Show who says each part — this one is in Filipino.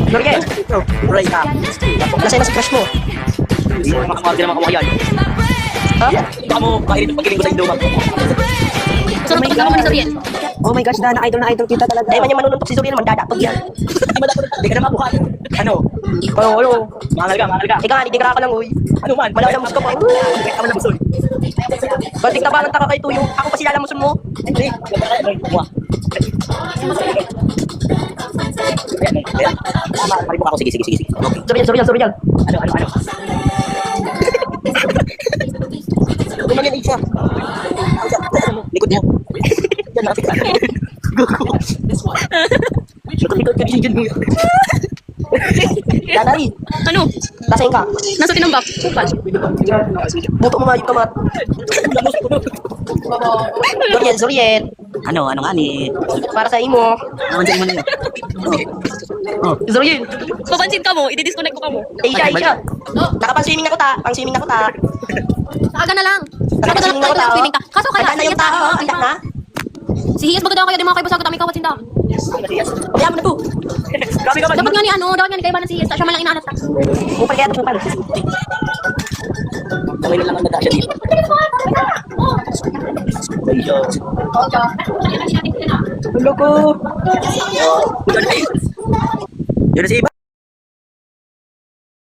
Speaker 1: Jorge,
Speaker 2: Right na.
Speaker 1: nasa'yo na si crush mo.
Speaker 2: Hindi mo makamahal ka naman kamahayan.
Speaker 1: Ha?
Speaker 2: Baka mo makinig pagkiling ko sa Indo.
Speaker 3: Sarap pag naman ni Soriel.
Speaker 1: Oh my gosh, na idol kita talaga. Dahil man yung manununtok si Zuri naman, dadatog yan.
Speaker 2: Hindi ka na mabuhat. Ano?
Speaker 1: Ano?
Speaker 2: Mangal ka.
Speaker 1: Ikaw nga, hindi ka lang, uy.
Speaker 2: Ano man?
Speaker 1: Wala na muska pa.
Speaker 2: Hindi ka man nabuson.
Speaker 1: Batik na bangang taka kay Tuyo. Ako pa sila lamusun mo.
Speaker 2: Hindi. Muha. Ayan. Maripok ako. Sige. Okay.
Speaker 1: Suriel.
Speaker 2: Ano? Gumagin isa. Likod niya. Yan, nakapit ka. Likod ka din mo.
Speaker 1: Danari,
Speaker 3: Ano?
Speaker 1: lasing ka.
Speaker 3: Nasa tinambak. Kupal.
Speaker 1: Buto mo mayip ka, Mat. Zuriel.
Speaker 2: Ano nga ni?
Speaker 1: Para sa imo.
Speaker 2: Naman sa iman niya.
Speaker 1: Zuriel.
Speaker 3: Papansin ka mo, i-disconnect ko ka mo.
Speaker 1: Asia. Nakapang-swimming ako ta.
Speaker 3: Aga na lang.
Speaker 1: Nakapang-swimming ako ta.
Speaker 3: Swimming ka. Kaso kaya,
Speaker 1: Handa na yung tao. Handa na.
Speaker 3: Si Hias maganda kayo, di mga kayo basagot, kami kawat sinda.
Speaker 1: Kaya mo na po.
Speaker 2: Grabe ka ba?
Speaker 3: Dapat nga ni kayo ba na si Hias, siya man lang inaanap ka.
Speaker 1: Upal kaya ito, upal.
Speaker 2: Kamay na lang ang nata siya dito.
Speaker 1: Hello ko.
Speaker 2: Yun na si Iba.